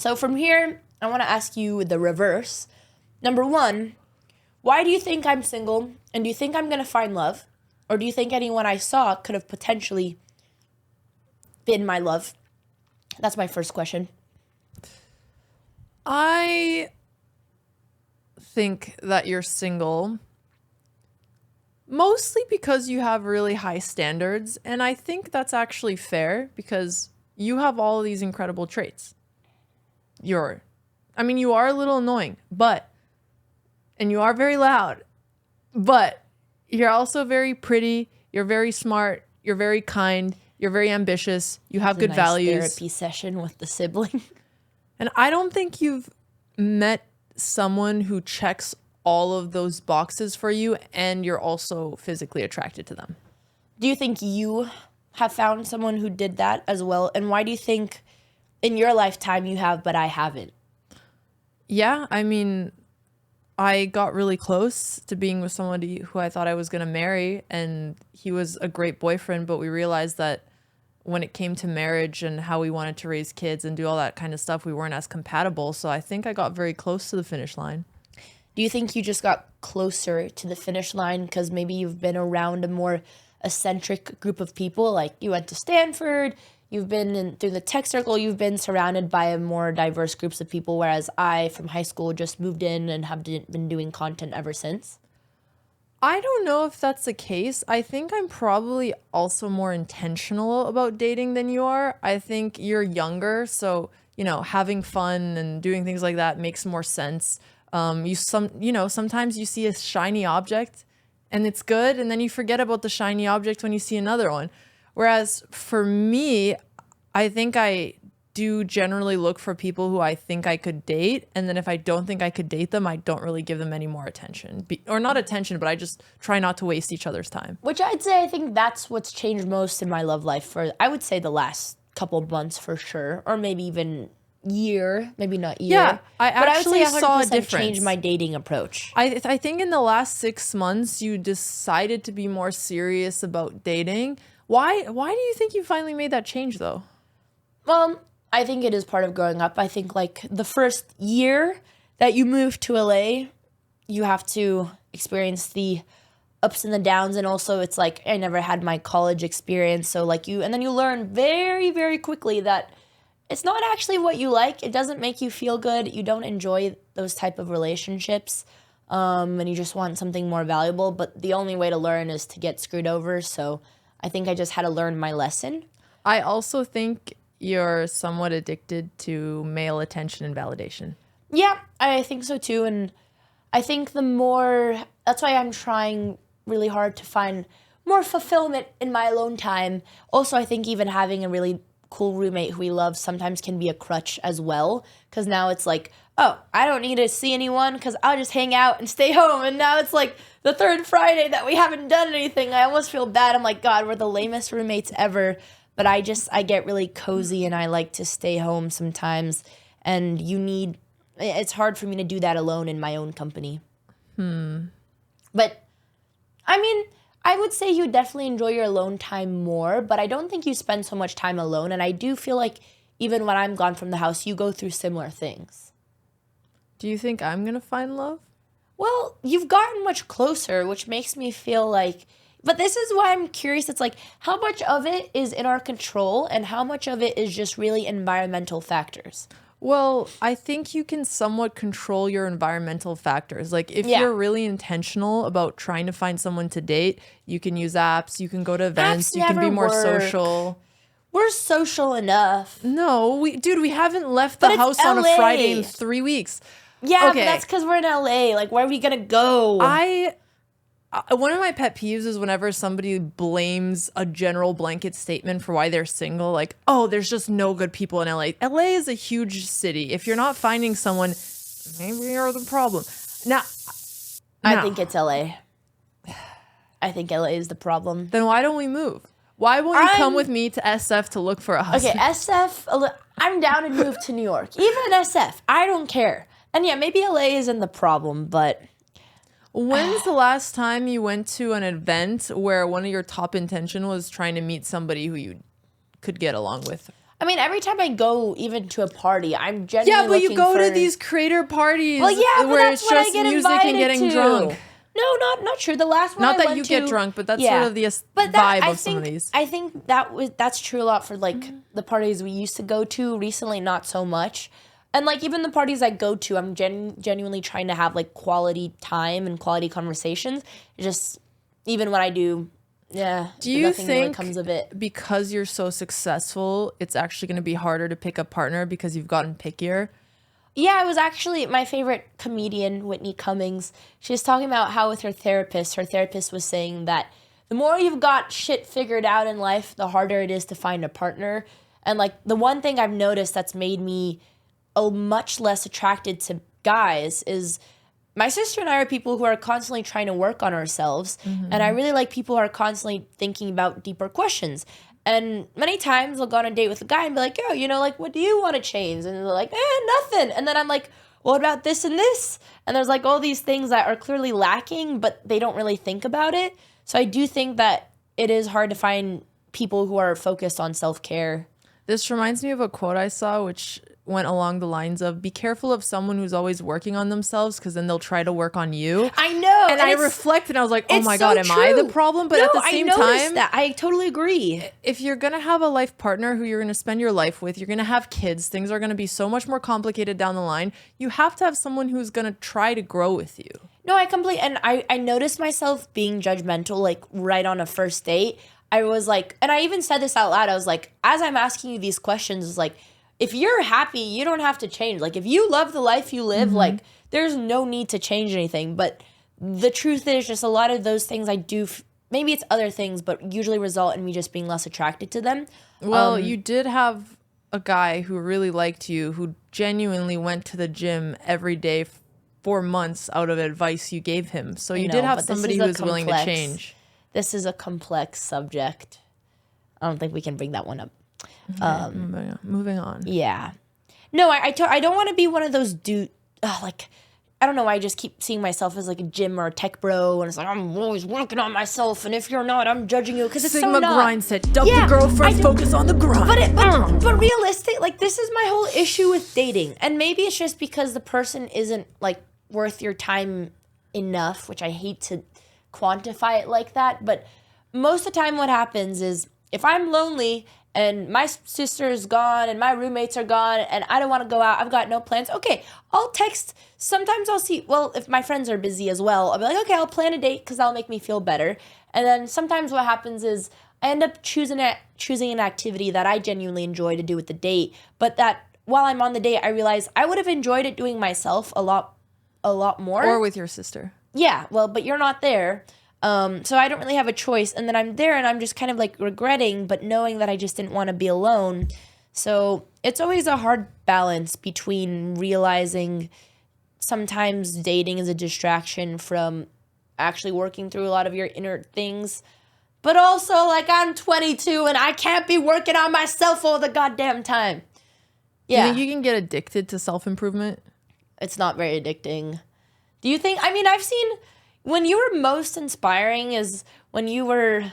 So from here, I want to ask you the reverse. Number one, why do you think I'm single? And do you think I'm going to find love? Or do you think anyone I saw could have potentially been my love? That's my first question. I think that you're single mostly because you have really high standards. And I think that's actually fair because you have all of these incredible traits. You are a little annoying, and you are very loud, but you're also very pretty. You're very smart. You're very kind. You're very ambitious. You have good values. Therapy session with the sibling. And I don't think you've met someone who checks all of those boxes for you and you're also physically attracted to them. Do you think you have found someone who did that as well? And why do you think in your lifetime you have, but I haven't? Yeah, I got really close to being with somebody who I thought I was going to marry, and he was a great boyfriend, but we realized that when it came to marriage and how we wanted to raise kids and do all that kind of stuff, we weren't as compatible. So I think I got very close to the finish line. Do you think you just got closer to the finish line because maybe you've been around a more eccentric group of people? Like you went to Stanford, you've been through the tech circle, you've been surrounded by a more diverse groups of people, whereas I, from high school, just moved in and have been doing content ever since? I don't know if that's the case. I think I'm probably also more intentional about dating than you are. I think you're younger, so, having fun and doing things like that makes more sense. Sometimes you see a shiny object and it's good, and then you forget about the shiny object when you see another one. Whereas for me, I think I do generally look for people who I think I could date. And then if I don't think I could date them, I don't really give them any more attention. Or not attention, but I just try not to waste each other's time. Which I'd say I think that's what's changed most in my love life for, I would say, the last couple of months for sure. Or maybe even year, maybe not year. Yeah, I actually saw a difference. Changed my dating approach. I think in the last 6 months, you decided to be more serious about dating. Why do you think you finally made that change, though? I think it is part of growing up. I think like the first year that you move to LA, you have to experience the ups and the downs. And also it's like, I never had my college experience. So like and then you learn very, very quickly that it's not actually what you like. It doesn't make you feel good. You don't enjoy those type of relationships. And you just want something more valuable. But the only way to learn is to get screwed over. So I think I just had to learn my lesson. I also think you're somewhat addicted to male attention and validation. Yeah, I think so too. And I think that's why I'm trying really hard to find more fulfillment in my alone time. Also, I think even having a really cool roommate who we love sometimes can be a crutch as well. Because now it's like, oh, I don't need to see anyone because I'll just hang out and stay home. And now it's like the third Friday that we haven't done anything. I almost feel bad. I'm like, God, we're the lamest roommates ever. But I get really cozy and I like to stay home sometimes. And it's hard for me to do that alone in my own company. But, I would say you definitely enjoy your alone time more, but I don't think you spend so much time alone. And I do feel like even when I'm gone from the house, you go through similar things. Do you think I'm going to find love? Well, you've gotten much closer, which makes me feel like... But this is why I'm curious. It's like, how much of it is in our control and how much of it is just really environmental factors? Well, I think you can somewhat control your environmental factors. Like if you're really intentional about trying to find someone to date, you can use apps, you can go to events, you can be more social. We're social enough. No, we haven't left the house on a Friday in 3 weeks. Yeah, okay. But that's because we're in LA. Like, where are we going to go? One of my pet peeves is whenever somebody blames a general blanket statement for why they're single. Like, oh, there's just no good people in LA. LA is a huge city. If you're not finding someone, maybe you're the problem. I think it's LA. I think LA is the problem. Then why don't we move? Why won't you come with me to SF to look for a husband? Okay, SF, I'm down to move to New York. Even SF, I don't care. And yeah, maybe LA isn't the problem, but... When's the last time you went to an event where one of your top intention was trying to meet somebody who you could get along with? I mean, every time I go even to a party, I'm genuinely Yeah, but you looking go for... to these creator parties Well, yeah, but where that's it's what I just get music invited and getting to. drunk. No, not true. The last one Not I that went you to, get drunk, but that's sort of the but vibe I of some of think, these. I think that's true a lot for like the parties we used to go to. Recently, not so much. And like even the parties I go to, I'm genuinely trying to have like quality time and quality conversations. Just even when I do, Do you nothing really think comes of it. because you're so successful, it's actually going to be harder to pick a partner because you've gotten pickier? Yeah, it was actually my favorite comedian, Whitney Cummings. She was talking about how with her therapist was saying that the more you've got shit figured out in life, the harder it is to find a partner. And like the one thing I've noticed that's made me much less attracted to guys is my sister and I are people who are constantly trying to work on ourselves. And I really like people who are constantly thinking about deeper questions. And many times I'll go on a date with a guy and be like, yo, like, what do you want to change? And they're like, nothing. And then I'm like, well, what about this and this? And there's like all these things that are clearly lacking, but they don't really think about it. So I do think that it is hard to find people who are focused on self-care. This reminds me of a quote I saw, which went along the lines of, be careful of someone who's always working on themselves because then they'll try to work on you. I know. And I reflected and I was like, oh my so God, am I the true. problem? But No, at the same I noticed time, that. I totally agree. if you're going to have a life partner who you're going to spend your life with, you're going to have kids, things are going to be so much more complicated down the line. You have to have someone who's going to try to grow with you. No, I completely, and I noticed myself being judgmental, like right on a first date. I was like, and I even said this out loud. I was like, as I'm asking you these questions, it's like, if you're happy, you don't have to change. Like, if you love the life you live, like, there's no need to change anything. But the truth is, just a lot of those things I do, maybe it's other things, but usually result in me just being less attracted to them. Well, you did have a guy who really liked you, who genuinely went to the gym every day for months out of advice you gave him. So you did have somebody who was willing to change. This is a complex subject. I don't think we can bring that one up. Moving on. Yeah. No, I don't want to be one of those like, I don't know why I just keep seeing myself as like a gym or a tech bro, and it's like, I'm always working on myself, and if you're not, I'm judging you, because it's Sigma so not. grind set, dump the girl first, focus on the grind. But realistic, like, this is my whole issue with dating, and maybe it's just because the person isn't like worth your time enough, which I hate to quantify it like that, but most of the time what happens is if I'm lonely and my sister's gone and my roommates are gone and I don't want to go out, I've got no plans, okay, I'll text. Sometimes I'll see, well, if my friends are busy as well, I'll be like, okay, I'll plan a date because that'll make me feel better. And then sometimes what happens is I end up choosing an activity that I genuinely enjoy to do with the date, but that while I'm on the date, I realize I would have enjoyed it doing myself a lot more. Or with your sister. Yeah, well, but you're not there. So I don't really have a choice. And then I'm there and I'm just kind of like regretting, but knowing that I just didn't want to be alone. So it's always a hard balance between realizing sometimes dating is a distraction from actually working through a lot of your inner things. But also, like, I'm 22 and I can't be working on myself all the goddamn time. Yeah. You think you can get addicted to self-improvement? It's not very addicting. Do you think, I mean, I've seen when you were most inspiring is when you were...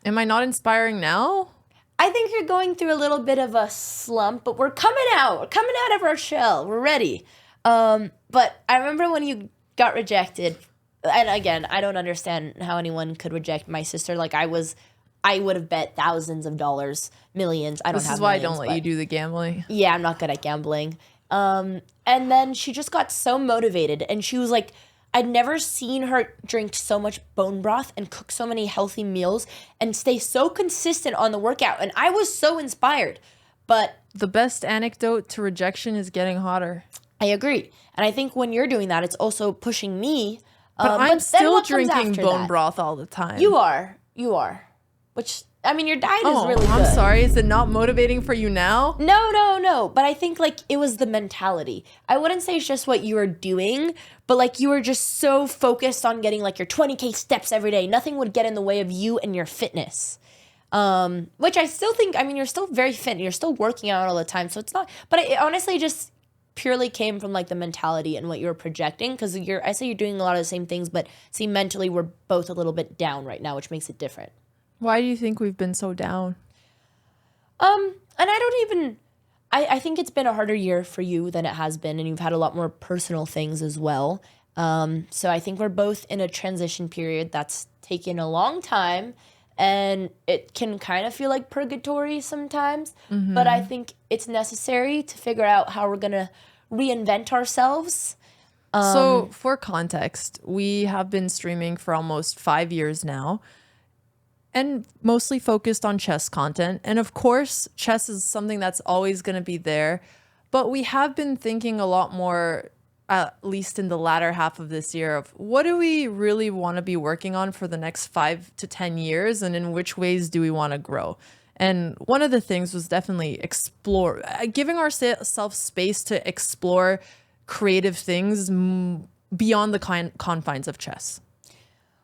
Am I not inspiring now? I think you're going through a little bit of a slump, but we're coming out. We're coming out of our shell. We're ready. But I remember when you got rejected, and again, I don't understand how anyone could reject my sister. Like, I would have bet thousands of dollars, millions. I don't have This is why millions, I don't let you do the gambling. Yeah, I'm not good at gambling. And then she just got so motivated, and she was like, I'd never seen her drink so much bone broth and cook so many healthy meals and stay so consistent on the workout. And I was so inspired. But the best antidote to rejection is getting hotter. I agree. And I think when you're doing that, it's also pushing me. But I'm still drinking bone broth all the time. You are. Which, I mean, your diet is really good. I'm sorry. Is it not motivating for you now? No. But I think, like, it was the mentality. I wouldn't say it's just what you were doing, but, like, you were just so focused on getting, like, your 20K steps every day. Nothing would get in the way of you and your fitness. Which I still think, I mean, you're still very fit. And you're still working out all the time. So it's not, but it honestly just purely came from, like, the mentality and what you were projecting. Because I say you're doing a lot of the same things, but see, mentally we're both a little bit down right now, which makes it different. Why do you think we've been so down? And I don't even, I think it's been a harder year for you than it has been, and you've had a lot more personal things as well. So I think we're both in a transition period that's taken a long time, and it can kind of feel like purgatory sometimes. But I think it's necessary to figure out how we're going to reinvent ourselves. So for context, we have been streaming for almost 5 years now, and mostly focused on chess content. And of course, chess is something that's always going to be there. But we have been thinking a lot more, at least in the latter half of this year, of what do we really want to be working on for the next 5 to 10 years, and in which ways do we want to grow? And one of the things was definitely explore, giving ourselves space to explore creative things beyond the confines of chess.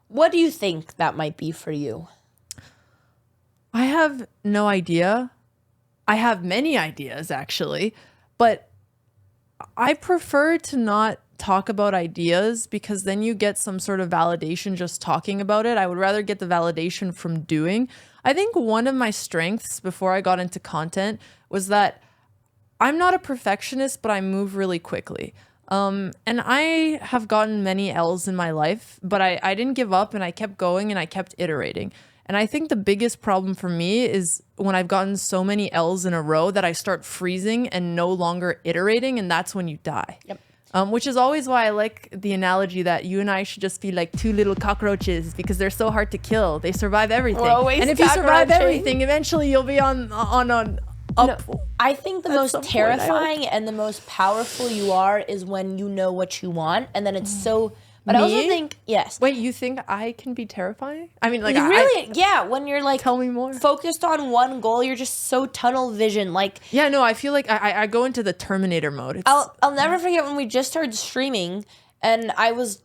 What do you think that might be for you? I have no idea. I have many ideas, actually, but I prefer to not talk about ideas because then you get some sort of validation just talking about it. I would rather get the validation from doing. I think one of my strengths before I got into content was that I'm not a perfectionist, but I move really quickly. And I have gotten many L's in my life, but I didn't give up, and I kept going, and I kept iterating. And I think the biggest problem for me is when I've gotten so many L's in a row that I start freezing and no longer iterating, and that's when you die. Yep. Which is always why I like the analogy that you and I should just be like two little cockroaches because they're so hard to kill. They survive everything. We're always and if you survive cockroaching. everything, eventually you'll be on up. No, I think the most terrifying and the most powerful you are is when you know what you want, and then it's so... But I also think, yes. Wait, you think I can be terrifying? I mean, like, yeah, when you're like, tell me more. Focused on one goal, you're just so tunnel vision. Like, yeah, no, I feel like I go into the Terminator mode. I'll never forget when we just started streaming, and I was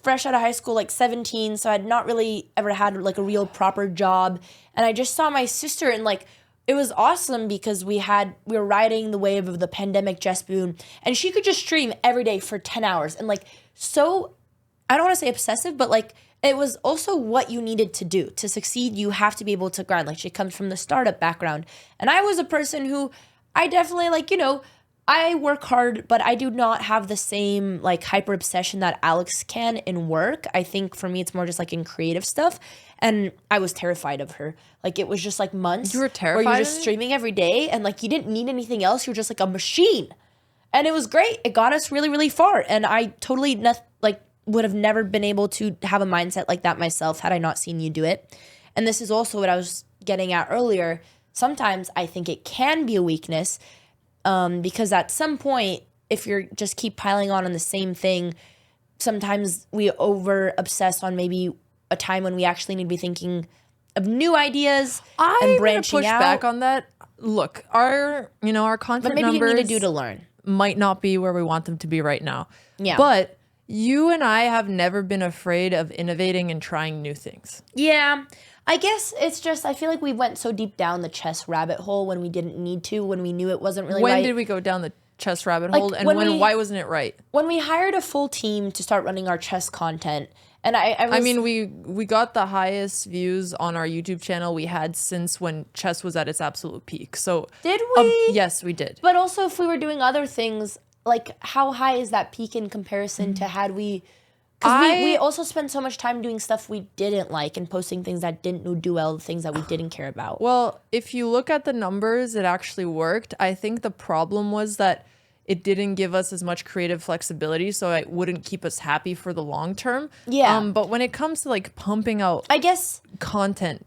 fresh out of high school, like 17, so I'd not really ever had like a real proper job, and I just saw my sister, and like, it was awesome because we were riding the wave of the pandemic just boom, and she could just stream every day for 10 hours, and like, so, I don't want to say obsessive, but like, it was also what you needed to do. To succeed, you have to be able to grind. Like, she comes from the startup background. And I was a person who, I definitely, like, you know, I work hard, but I do not have the same, like, hyper obsession that Alex can in work. I think for me, it's more just, like, in creative stuff. And I was terrified of her. Like, it was just, like, months. You were terrified? Where you're just streaming every day, and, like, you didn't need anything else. You're just, like, a machine. And it was great. It got us really, really far. And I totally would have never been able to have a mindset like that myself had I not seen you do it. And this is also what I was getting at earlier. Sometimes I think it can be a weakness because at some point, if you're just keep piling on the same thing, sometimes we over obsess on maybe a time when we actually need to be thinking of new ideas and branching push out. Back on that. Look, our content but maybe numbers you need to do to learn. Might not be where we want them to be right now. Yeah. But you and I have never been afraid of innovating and trying new things. Yeah. I guess it's just, I feel like we went so deep down the chess rabbit hole when we didn't need to, when we knew it wasn't really right. When did we go down the chess rabbit hole, and why wasn't it right? When we hired a full team to start running our chess content, and I mean, we got the highest views on our YouTube channel we had since when chess was at its absolute peak. So did we? Yes, we did. But also, if we were doing other things, like how high is that peak in comparison to had we? Because we also spent so much time doing stuff we didn't like and posting things that didn't do well, things that we didn't care about. Well, if you look at the numbers, it actually worked. I think the problem was that it didn't give us as much creative flexibility, so it wouldn't keep us happy for the long term. Yeah. But when it comes to like pumping out, I guess content,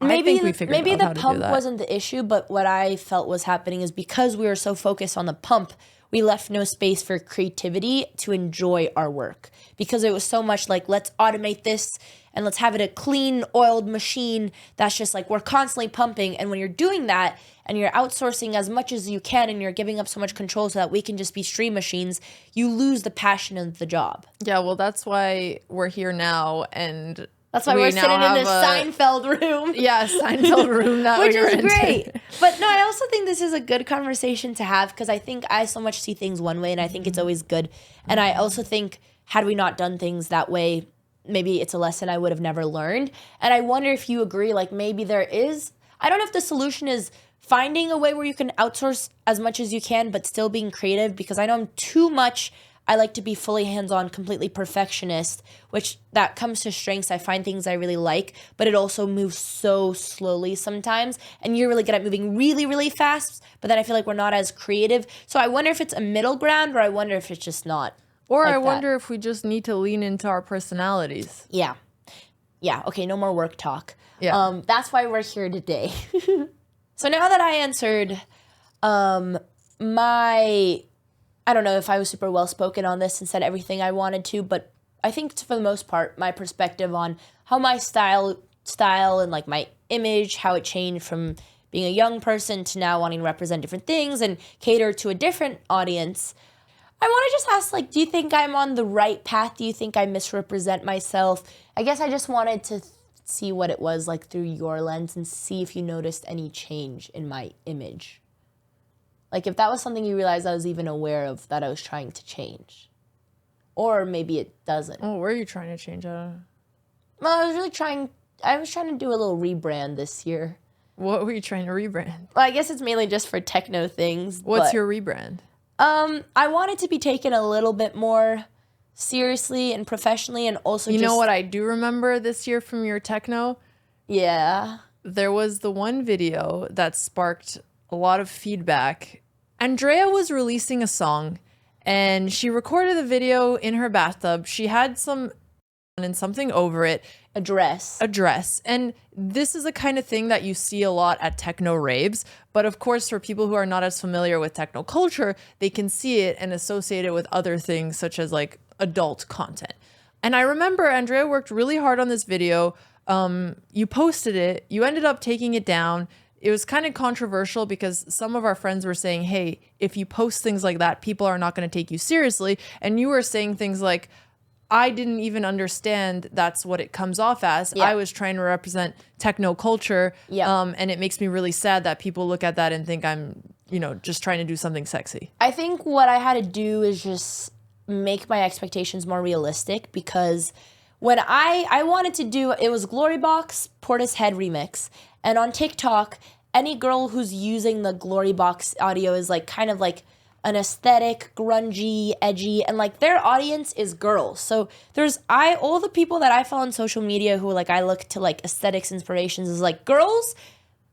maybe I think we figured maybe out the how to do pump that. wasn't the issue, but what I felt was happening is because we were so focused on the pump, we left no space for creativity to enjoy our work because it was so much like, let's automate this and let's have it a clean, oiled machine that's just like we're constantly pumping. And when you're doing that and you're outsourcing as much as you can and you're giving up so much control so that we can just be stream machines, you lose the passion of the job. Yeah, well, that's why we're here now, and that's why we're sitting in this Seinfeld room. Yeah, Seinfeld room that which we're is into. great. But no, I also think this is a good conversation to have because I think I so much see things one way and I think it's always good. And I also think had we not done things that way, maybe it's a lesson I would have never learned. And I wonder if you agree, like maybe there is, I don't know if the solution is finding a way where you can outsource as much as you can, but still being creative, because I know I'm too much. I like to be fully hands-on, completely perfectionist, which that comes to strengths. I find things I really like, but it also moves so slowly sometimes. And you're really good at moving really, really fast, but then I feel like we're not as creative. So I wonder if it's a middle ground, or I wonder if it's just not. Or like I that. wonder if we just need to lean into our personalities. Yeah. Yeah. Okay. No more work talk. Yeah. That's why we're here today. So now that I answered I don't know if I was super well spoken on this and said everything I wanted to, but I think for the most part, my perspective on how my style and like my image, how it changed from being a young person to now wanting to represent different things and cater to a different audience. I want to just ask, like, do you think I'm on the right path? Do you think I misrepresent myself? I guess I just wanted to see what it was like through your lens and see if you noticed any change in my image. Like, if that was something you realized I was even aware of that I was trying to change. Or maybe it doesn't. Oh, where are you trying to change? I don't know. Well, I was trying to do a little rebrand this year. What were you trying to rebrand? Well, I guess it's mainly just for techno things. What's your rebrand? I want it to be taken a little bit more seriously and professionally, and also You know what I do remember this year from your techno? Yeah. There was the one video that sparked a lot of feedback. Andrea was releasing a song and she recorded the video in her bathtub. She had something over it. A dress. And this is the kind of thing that you see a lot at techno raves. But of course, for people who are not as familiar with techno culture, they can see it and associate it with other things such as like adult content. And I remember Andrea worked really hard on this video. You posted it. You ended up taking it down. It was kind of controversial because some of our friends were saying, hey, if you post things like that, people are not going to take you seriously. And you were saying things like, I didn't even understand that's what it comes off as. Yeah. I was trying to represent techno culture. Yeah. And it makes me really sad that people look at that and think I'm, just trying to do something sexy. I think what I had to do is just make my expectations more realistic, because when I wanted to do, it was Glory Box, Portishead remix. And on TikTok, any girl who's using the Glory Box audio is like kind of like an aesthetic, grungy, edgy, and like their audience is girls. So there's all the people that I follow on social media who like I look to like aesthetics inspirations is like girls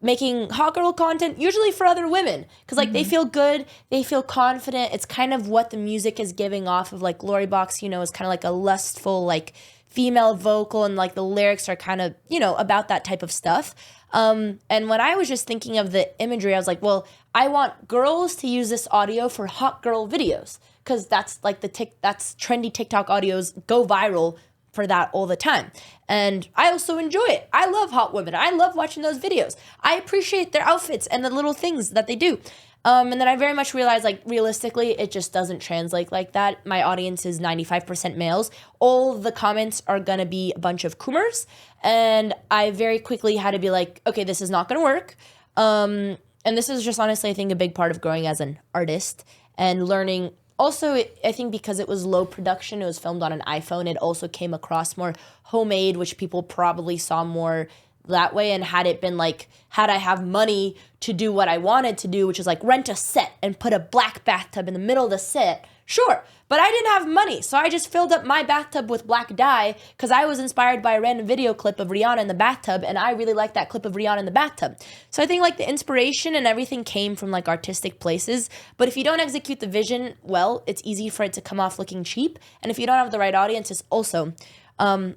making hot girl content, usually for other women, because like they feel good, they feel confident. It's kind of what the music is giving off of. Like Glory Box, is kind of like a lustful like female vocal, and like the lyrics are kind of about that type of stuff. And when I was just thinking of the imagery, I was like, well, I want girls to use this audio for hot girl videos, because that's like that's trendy TikTok audios go viral for that all the time. And I also enjoy it. I love hot women. I love watching those videos. I appreciate their outfits and the little things that they do. And then I very much realized, like, realistically, it just doesn't translate like that. My audience is 95% males. All the comments are going to be a bunch of coomers. And I very quickly had to be like, okay, this is not going to work. And this is just honestly, I think, a big part of growing as an artist and learning. Also, I think because it was low production, it was filmed on an iPhone, it also came across more homemade, which people probably saw more that way. And had it been like, had I have money to do what I wanted to do, which is like rent a set and put a black bathtub in the middle of the set, sure. But I didn't have money, so I just filled up my bathtub with black dye because I was inspired by a random video clip of Rihanna in the bathtub, and I really liked that clip of Rihanna in the bathtub. So I think like the inspiration and everything came from like artistic places, but if you don't execute the vision well, it's easy for it to come off looking cheap, and if you don't have the right audience, it's also,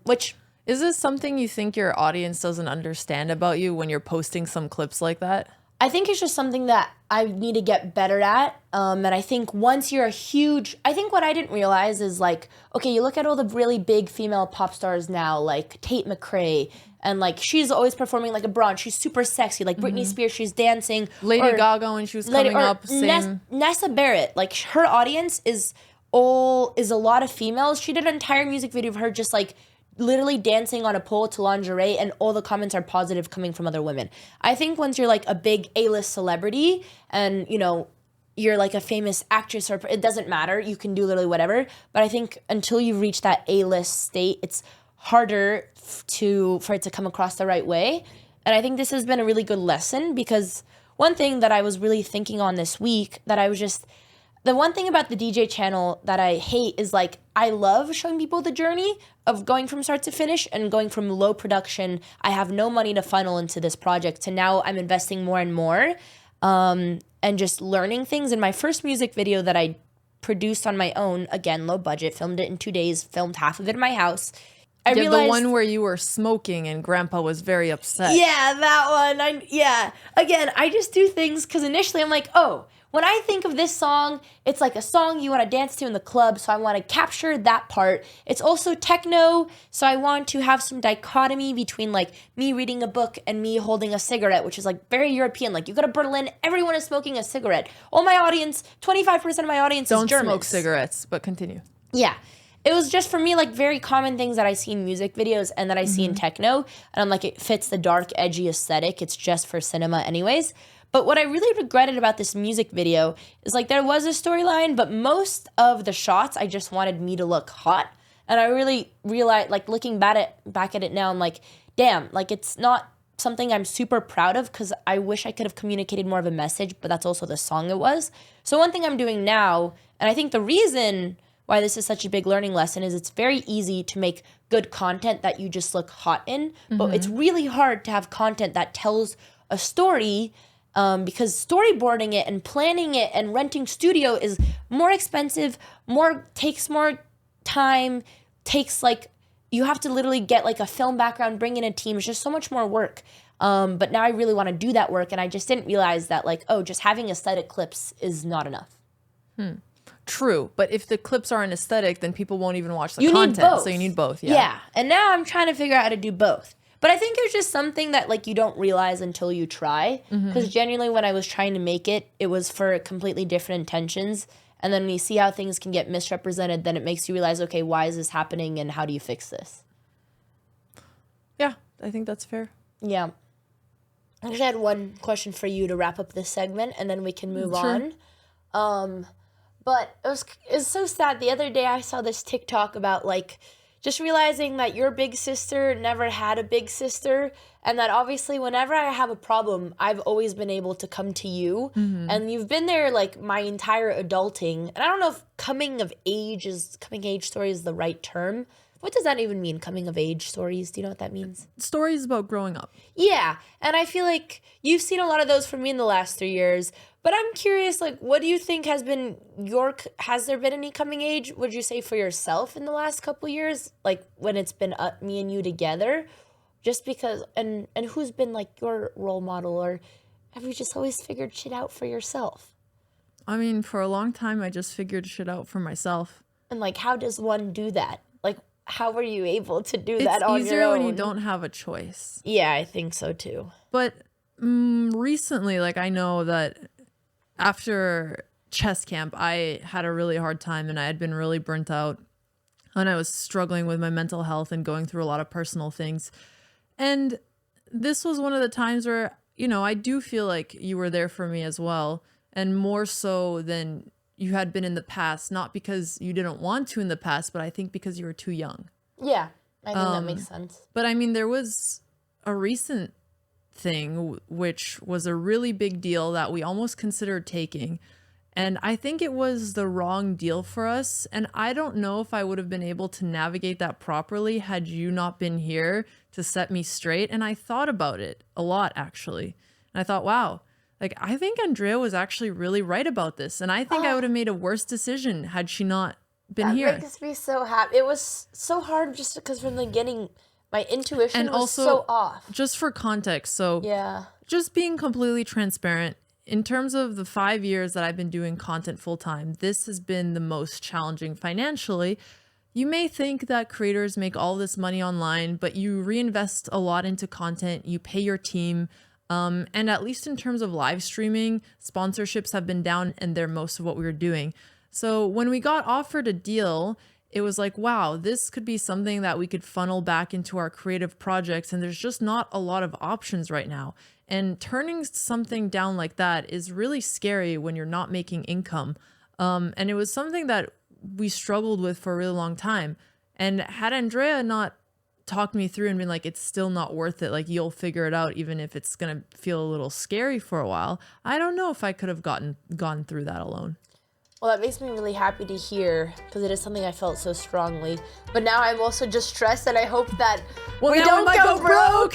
which... Is this something you think your audience doesn't understand about you when you're posting some clips like that? I think it's just something that I need to get better at. And I think once you're I think what I didn't realize is like, okay, you look at all the really big female pop stars now, like Tate McRae, and like she's always performing like a bronze. She's super sexy. Like Britney Spears, she's dancing. Lady Gaga when she was coming up, same. Nessa Barrett, like her audience is a lot of females. She did an entire music video of her just like literally dancing on a pole to lingerie, and all the comments are positive coming from other women. I think once you're like a big A-list celebrity and, you're like a famous actress, or it doesn't matter, you can do literally whatever. But I think until you reach that A-list state, it's harder for it to come across the right way. And I think this has been a really good lesson, because one thing that I was really thinking on this week that I was just, the one thing about the DJ channel that I hate is like, I love showing people the journey of going from start to finish and going from low production. I have no money to funnel into this project to now I'm investing more and more and just learning things. In my first music video that I produced on my own, again, low budget, filmed it in 2 days, filmed half of it in my house. I realized the one where you were smoking and Grandpa was very upset. Yeah, that one. Again, I just do things because initially I'm like, oh, when I think of this song, it's like a song you want to dance to in the club, so I want to capture that part. It's also techno, so I want to have some dichotomy between like me reading a book and me holding a cigarette, which is like very European. Like you go to Berlin, everyone is smoking a cigarette. All my audience, 25% of my audience is Germans. Don't smoke cigarettes, but continue. Yeah. It was just for me like very common things that I see in music videos and that I see in techno. And I'm like, it fits the dark, edgy aesthetic. It's just for cinema anyways. But what I really regretted about this music video is like there was a storyline, but most of the shots, I just wanted me to look hot. And I really realized, like looking back at it now, I'm like, damn, like it's not something I'm super proud of because I wish I could have communicated more of a message, but that's also the song it was. So one thing I'm doing now, and I think the reason why this is such a big learning lesson is it's very easy to make good content that you just look hot in, but it's really hard to have content that tells a story because storyboarding it and planning it and renting studio is more expensive, takes more time, takes like, you have to literally get like a film background, bring in a team. It's just so much more work. But now I really want to do that work. And I just didn't realize that like, oh, just having aesthetic clips is not enough. True, but if the clips aren't aesthetic, then people won't even watch the You content. need both. So you need both. Yeah. And now I'm trying to figure out how to do both. But I think it's just something that like you don't realize until you try. Because genuinely when I was trying to make it, it was for completely different intentions. And then when you see how things can get misrepresented, then it makes you realize, okay, why is this happening and how do you fix this? Yeah, I think that's fair. Yeah. I just had one question for you to wrap up this segment and then we can move on. But it was so sad. The other day I saw this TikTok about like just realizing that your big sister never had a big sister and that obviously whenever I have a problem, I've always been able to come to you. And you've been there like my entire adulting. And I don't know if coming of age story is the right term. What does that even mean, coming of age stories? Do you know what that means? Stories about growing up. Yeah, and I feel like you've seen a lot of those from me in the last 3 years. But I'm curious, like, what do you think has there been any coming age, would you say, for yourself in the last couple years? Like, when it's been me and you together? Just because, and who's been, like, your role model? Or have you just always figured shit out for yourself? I mean, for a long time, I just figured shit out for myself. And, like, how does one do that? Like, how were you able to do that on your own? It's easier when you don't have a choice. Yeah, I think so, too. But recently, like, I know that after chess camp, I had a really hard time and I had been really burnt out and I was struggling with my mental health and going through a lot of personal things. And this was one of the times where, you know, I do feel like you were there for me as well, and more so than you had been in the past, not because you didn't want to in the past, but I think because you were too young. Yeah, I think that makes sense. But I mean, there was a recent thing which was a really big deal that we almost considered taking, and I think it was the wrong deal for us, and I don't know if I would have been able to navigate that properly had you not been here to set me straight. And I thought about it a lot, actually, and I thought, wow, like I think Andrea was actually really right about this, and I think I would have made a worse decision had she not been here. That makes me so happy. It was so hard just because from the beginning my intuition and was also, so off. Just for context, so yeah, just being completely transparent, in terms of the 5 years that I've been doing content full time, this has been the most challenging financially. You may think that creators make all this money online, but you reinvest a lot into content, you pay your team, and at least in terms of live streaming, sponsorships have been down and they're most of what we were doing. So when we got offered a deal, it was like, wow, this could be something that we could funnel back into our creative projects. And there's just not a lot of options right now. And turning something down like that is really scary when you're not making income. And it was something that we struggled with for a really long time. And had Andrea not talked me through and been like, it's still not worth it. Like, you'll figure it out, even if it's going to feel a little scary for a while. I don't know if I could have gone through that alone. Well, that makes me really happy to hear, because it is something I felt so strongly. But now I'm also just stressed, and I hope that we don't go broke.